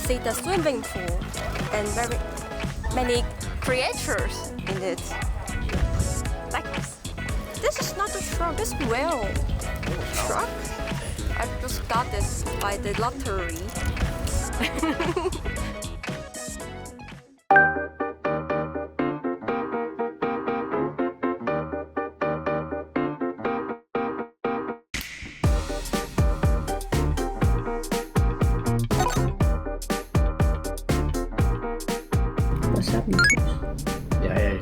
see the swimming pool and very many creatures in it. Like this. This is not a shark, this whale. Shark? I just got this by the lottery. What's happening? Yeah.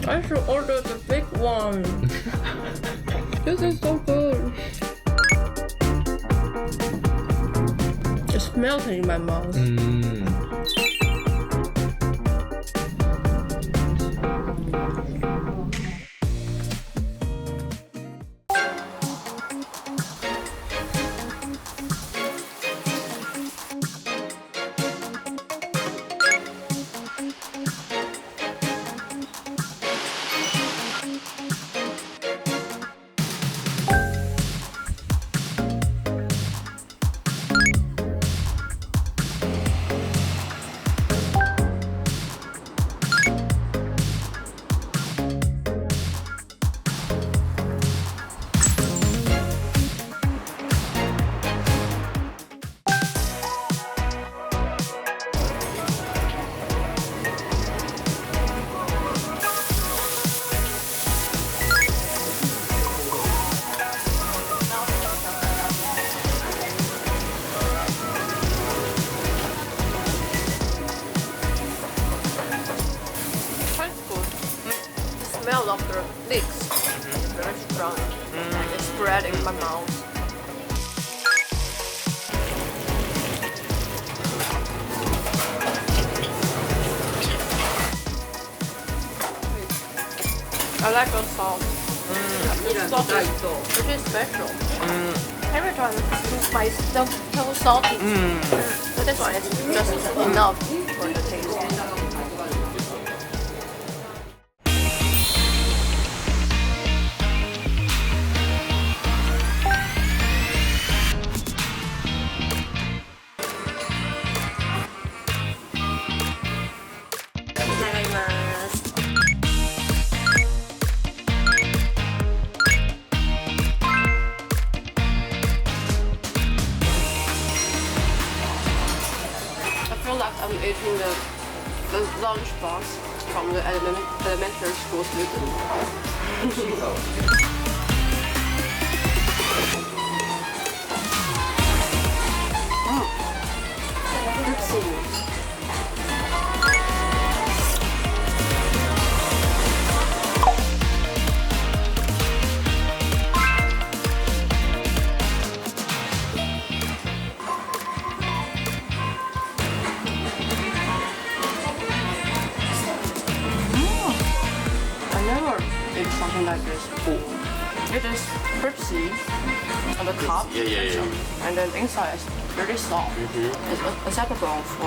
I should order the big one. This is so good. It's melting in my mouth. The smell of the leeks is very strong. It's spread in my mouth. I like the salt. The salt is pretty special. Every time my stuff so salty. But this one is just enough for the taste. I'm eating the lunch box from the elementary school student. Something like this. It is crispy on the top, and then inside is really soft. It's acceptable for I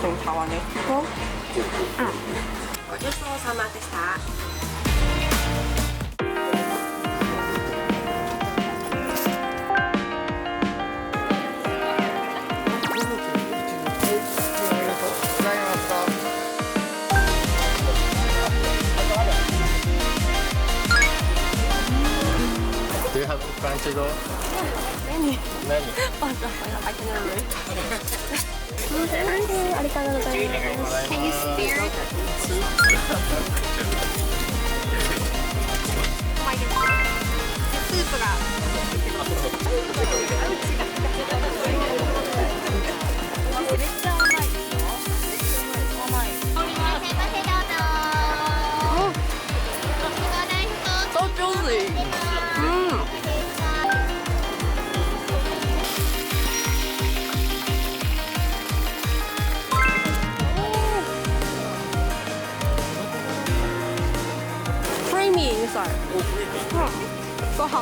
think Taiwanese people. ごちそうさまでした。Do you have Crunchyroll? Many. Many. I can read. Can you spare it? Oh my god. スープが。めっちゃ甘いですよ。甘い。So juicy. Creamy inside. 不好。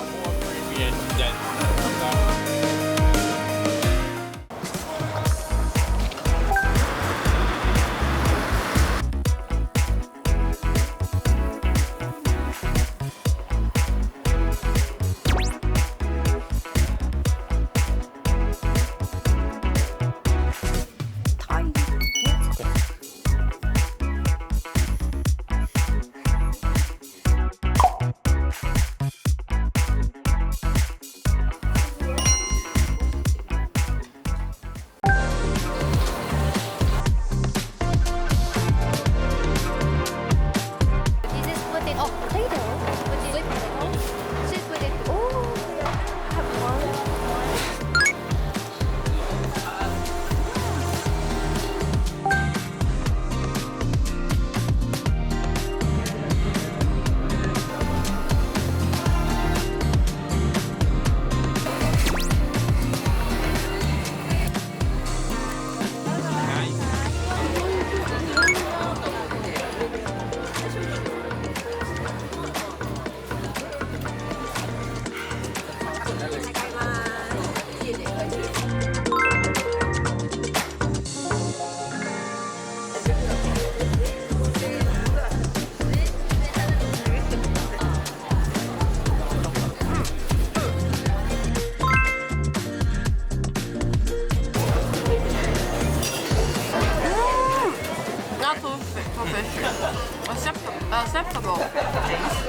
acceptable taste.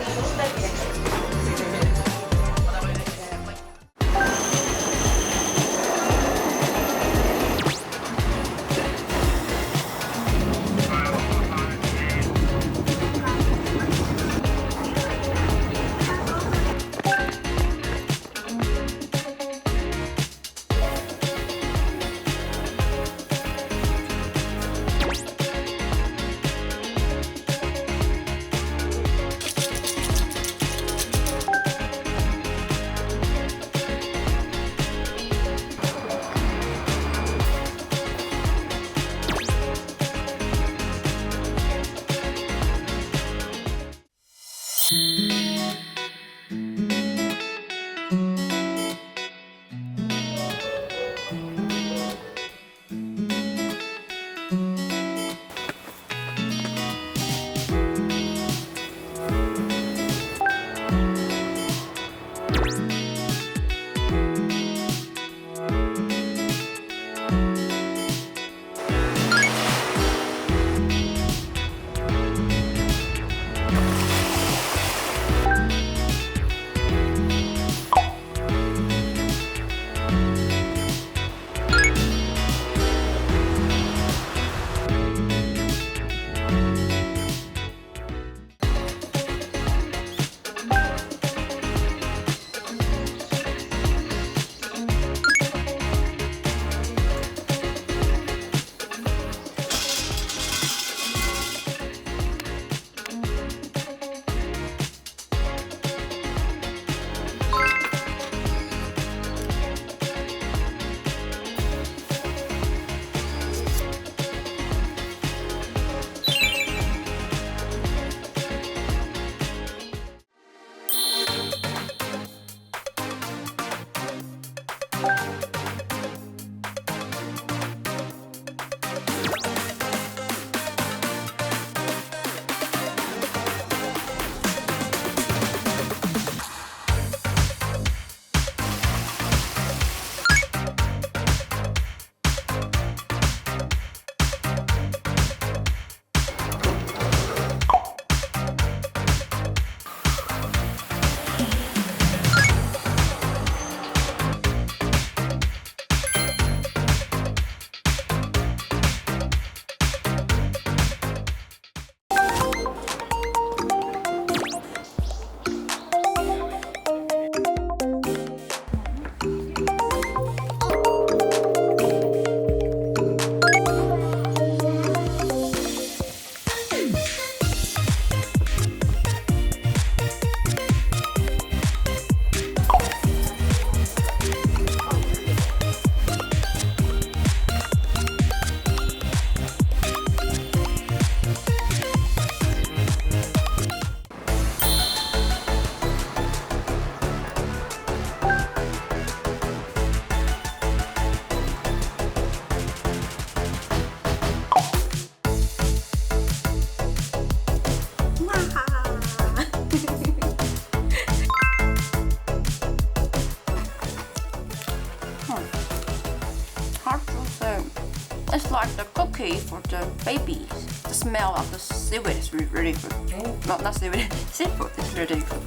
It's like the cookie for the babies. The smell of the seaweed is really good. Not seaweed, seafood is really good.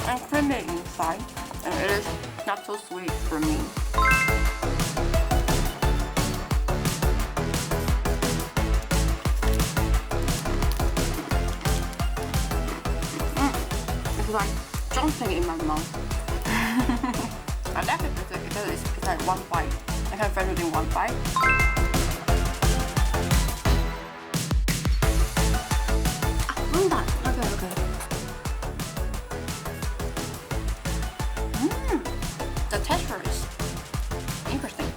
And creamy inside, and it is not so sweet for me. It's like jumping in my mouth. I like it because it's like one bite. I can finish it in one bite. Okay. The texture is interesting.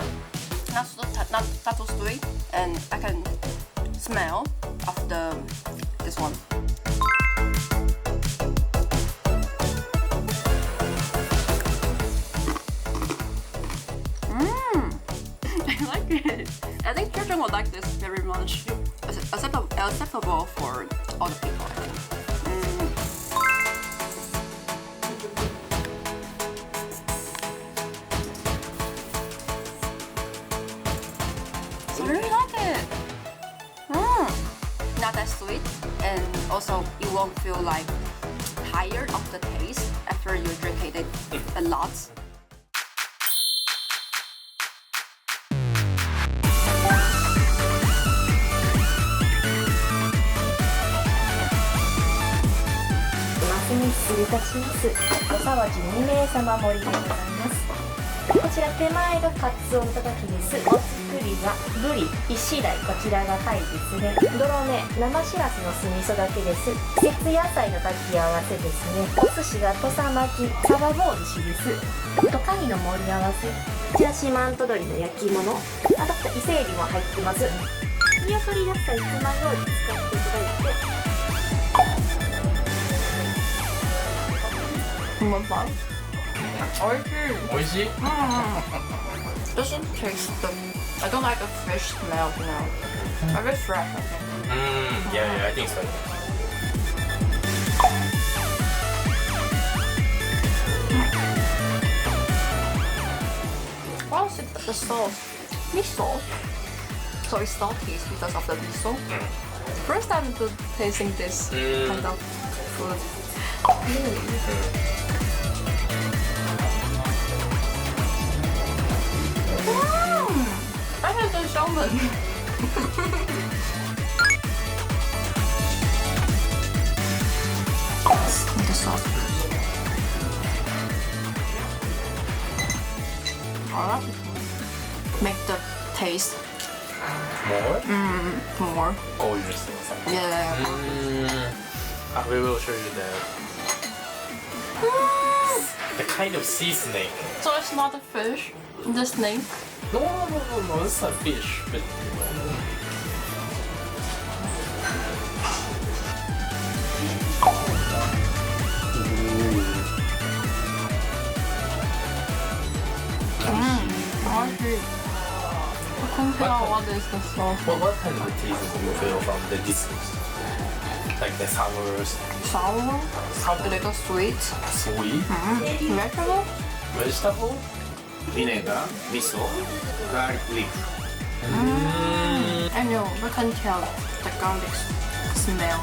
Not so sweet, and I can smell of this one. I like it. I think children will like this very much. Acceptable for all the people, I think. not that sweet, and also you won't feel like tired of the taste after you drink it a lot.失礼いたします。おさじ2名様盛りでございます。こちら手前がカツオのたたきです。お作りがブリ、イシダイ、こちらが貝ですね。ドロメ、生しらすの酢味噌だけです。季節野菜の炊き合わせですね。お寿司が土佐巻き、サバ棒寿司です。あと貝の盛り合わせ。こちら四万十鶏の焼き物。あと伊勢エビも入ってます。ニワトリ野菜つまようじ使っていただいて。Oishi? Doesn't taste the. I don't like the fish smell, you know. A bit fresh, I think. Yeah, I think so. What is it? The sauce? Miso. So it's salty because of the miso. First time to tasting this kind of food. I had the salmon. The sauce. Make the taste more. Oh, you're saying something. Yeah. We will show you the kind of sea snake. So it's not a fish, the snake. No, it's a fish, but I can't tell what is the sauce. what kind of taste do you feel from the distance? Like the sours, Sour? A little sweet. sweet, Vegetable? vegetable, vinegar, miso, garlic leaf. I know, I can tell the garlic smell.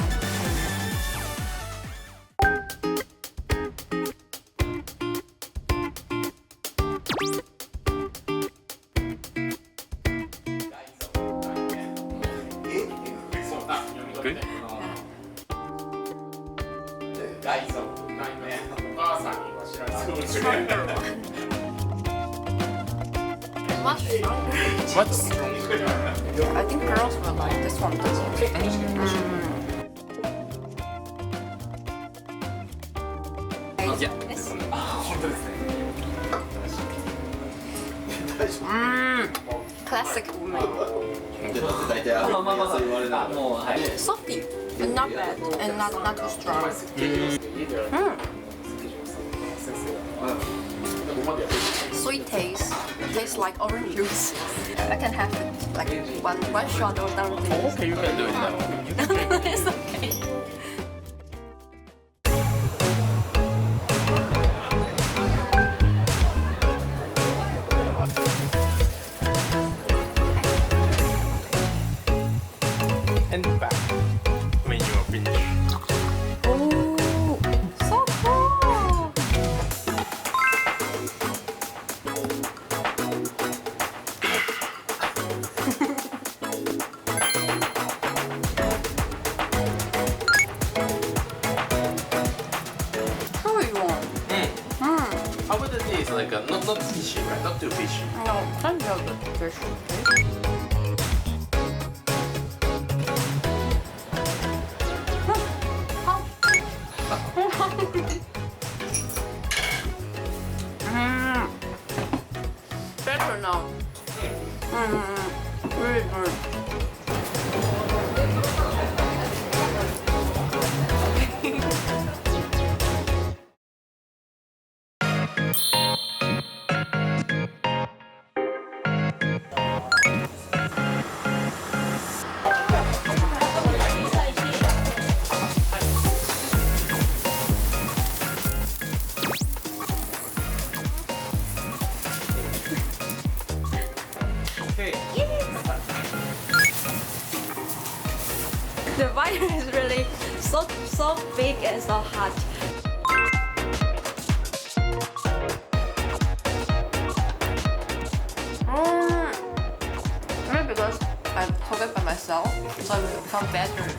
Good. Much stronger. Much stronger. I think girls will like this one too. Yeah. Classic woman. Salty, but not bad, and not too strong. Sweet taste, tastes like orange juice. I can have it like one shot or down. Okay, you can do it now. It's okay. And back when you're finished. Oh, so cool! How you want? How about the taste? Like not fishy, right? Not too fishy. No, kind of the fish. Better now. Really good. The fire is really so big and so hot. Maybe because I cook it by myself, so it will become better.